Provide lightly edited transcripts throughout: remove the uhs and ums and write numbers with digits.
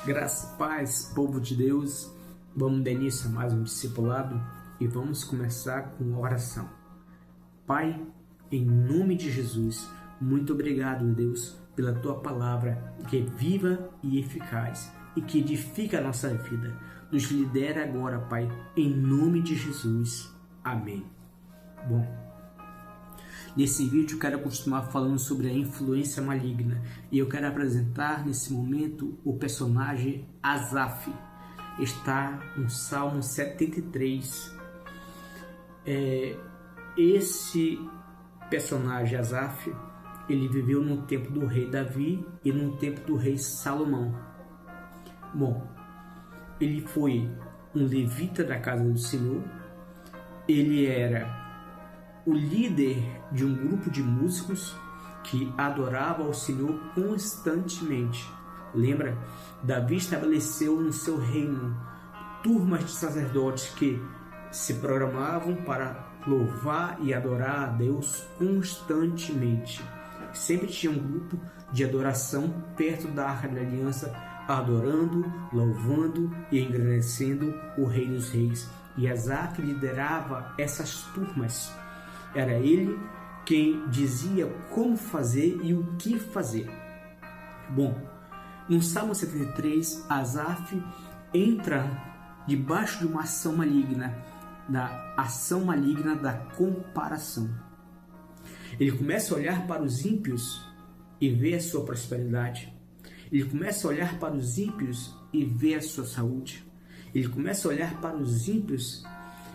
Graça e paz, povo de Deus. Vamos dar início a mais um discipulado e vamos começar com a oração. Pai, em nome de Jesus, muito obrigado, Deus, pela Tua palavra que é viva e eficaz e que edifica a nossa vida. Nos lidera agora, Pai, em nome de Jesus. Amém. Bom, nesse vídeo eu quero continuar falando sobre a influência maligna e eu quero apresentar nesse momento o personagem Asaf. Está no Salmo 73. Esse personagem Asaf, ele viveu no tempo do rei Davi e no tempo do rei Salomão. Bom, ele foi um levita da casa do Senhor. Ele era o líder de um grupo de músicos que adorava ao Senhor constantemente. Lembra? Davi estabeleceu no seu reino turmas de sacerdotes que se programavam para louvar e adorar a Deus constantemente. Sempre tinha um grupo de adoração perto da Arca da Aliança, adorando, louvando e engrandecendo o Rei dos Reis. E Asaf liderava essas turmas. Era ele quem dizia como fazer e o que fazer. Bom, no Salmo 73, Asaf entra debaixo de uma ação maligna, da ação maligna da comparação. Ele começa a olhar para os ímpios e ver a sua prosperidade. Ele começa a olhar para os ímpios e ver a sua saúde. Ele começa a olhar para os ímpios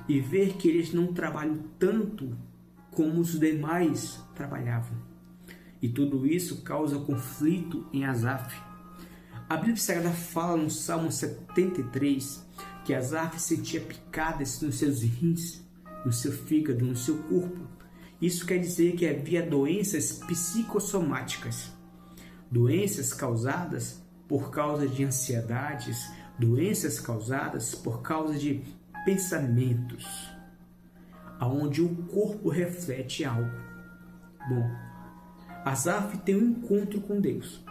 e ver que eles não trabalham tanto como os demais trabalhavam. E tudo isso causa conflito em Asaf. A Bíblia Sagrada fala no Salmo 73 que Asaf sentia picadas nos seus rins, no seu fígado, no seu corpo. Isso quer dizer que havia doenças psicossomáticas, doenças causadas por causa de ansiedades, doenças causadas por causa de pensamentos, aonde o corpo reflete algo. Bom, Asaf tem um encontro com Deus.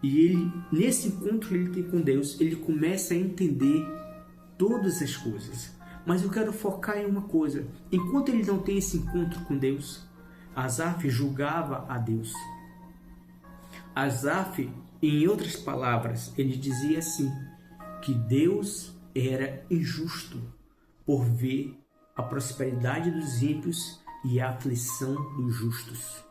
E ele, nesse encontro que ele tem com Deus, ele começa a entender todas as coisas. Mas eu quero focar em uma coisa. Enquanto ele não tem esse encontro com Deus, Asaf julgava a Deus. Asaf, em outras palavras, ele dizia assim, que Deus era injusto por ver a prosperidade dos ímpios e a aflição dos justos.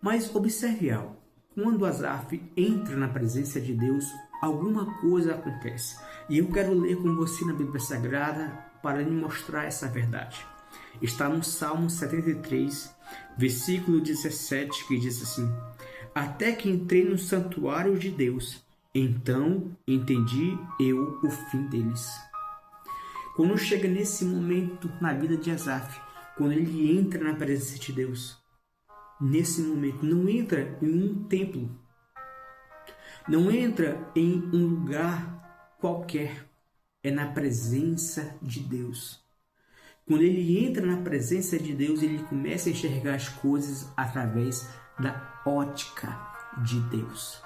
Mas observe algo. Quando Asaf entra na presença de Deus, alguma coisa acontece. E eu quero ler com você na Bíblia Sagrada para lhe mostrar essa verdade. Está no Salmo 73, versículo 17, que diz assim: Até que entrei no santuário de Deus, então entendi eu o fim deles. Quando chega nesse momento na vida de Asaf, quando ele entra na presença de Deus, nesse momento, não entra em um templo, não entra em um lugar qualquer, é na presença de Deus. Quando ele entra na presença de Deus, ele começa a enxergar as coisas através da ótica de Deus.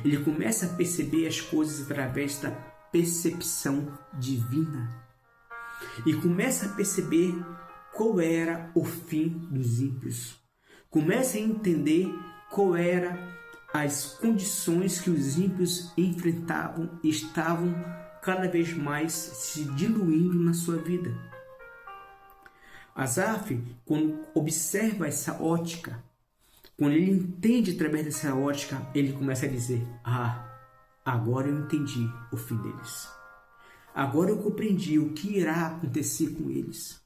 Ele começa a perceber as coisas através da percepção divina e começa a perceber qual era o fim dos ímpios. Começa a entender qual eram as condições que os ímpios enfrentavam e estavam cada vez mais se diluindo na sua vida. Asaf, quando observa essa ótica, quando ele entende através dessa ótica, ele começa a dizer: agora eu entendi o fim deles. Agora eu compreendi o que irá acontecer com eles.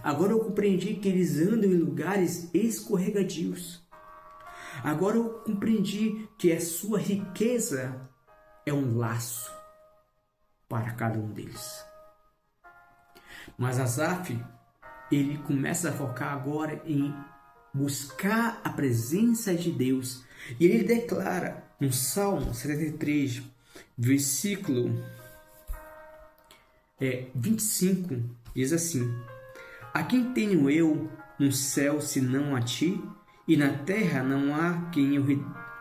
Agora eu compreendi que eles andam em lugares escorregadios. Agora eu compreendi que a sua riqueza é um laço para cada um deles. Mas Asaf, ele começa a focar agora em buscar a presença de Deus. E ele declara no Salmo 73, versículo 25, diz assim: A quem tenho eu no céu senão a ti? E na terra não há quem eu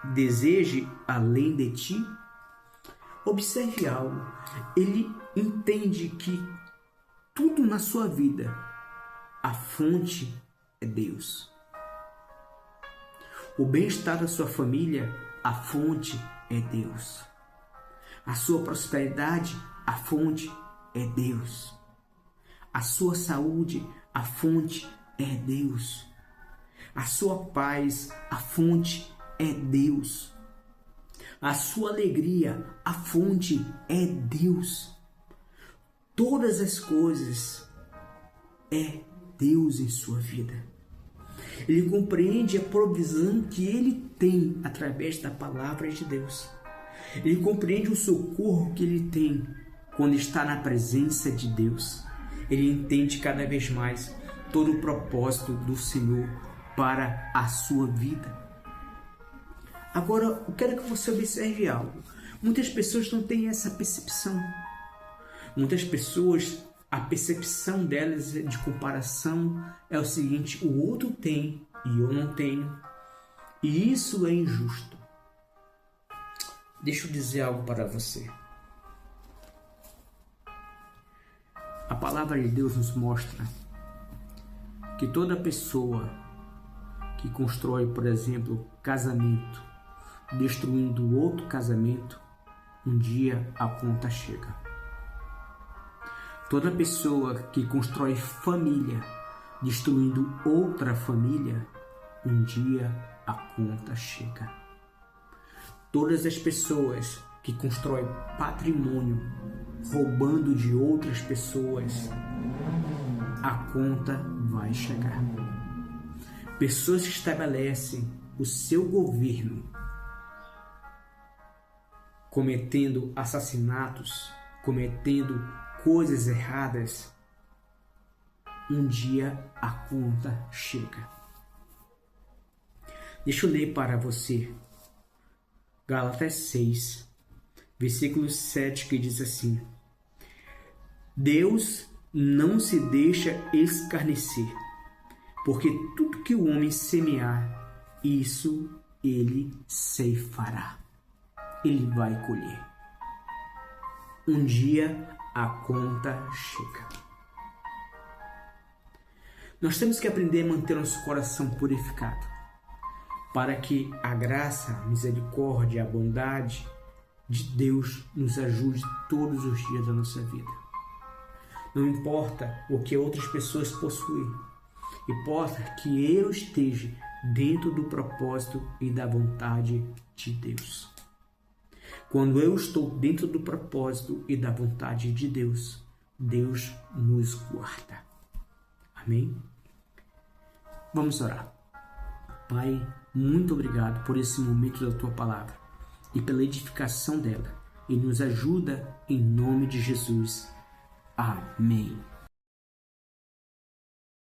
deseje além de ti? Observe algo. Ele entende que tudo na sua vida, a fonte é Deus. O bem-estar da sua família, a fonte é Deus. A sua prosperidade, a fonte é Deus. A sua saúde, a fonte é Deus. A sua paz, a fonte é Deus. A sua alegria, a fonte é Deus. Todas as coisas é Deus em sua vida. Ele compreende a provisão que ele tem através da palavra de Deus. Ele compreende o socorro que ele tem quando está na presença de Deus. Ele entende cada vez mais todo o propósito do Senhor para a sua vida. Agora, eu quero que você observe algo. Muitas pessoas não têm essa percepção. Muitas pessoas, a percepção delas de comparação é o seguinte: o outro tem e eu não tenho. E isso é injusto. Deixa eu dizer algo para você. A palavra de Deus nos mostra que toda pessoa que constrói, por exemplo, casamento, destruindo outro casamento, um dia a conta chega. Toda pessoa que constrói família, destruindo outra família, um dia a conta chega. Todas as pessoas que constroem patrimônio, roubando de outras pessoas, a conta vai chegar. Pessoas que estabelecem o seu governo, cometendo assassinatos, cometendo coisas erradas, um dia a conta chega. Deixa eu ler para você Gálatas 6, versículo 7, que diz assim: Deus não se deixa escarnecer, porque tudo que o homem semear, isso ele ceifará. Ele vai colher. Um dia a conta chega. Nós temos que aprender a manter nosso coração purificado, para que a graça, a misericórdia, a bondade de Deus nos ajude todos os dias da nossa vida. Não importa o que outras pessoas possuem, importa que eu esteja dentro do propósito e da vontade de Deus. Quando eu estou dentro do propósito e da vontade de Deus, Deus nos guarda. Amém? Vamos orar. Pai, muito obrigado por esse momento da Tua Palavra e pela edificação dela. E nos ajuda em nome de Jesus. Amém.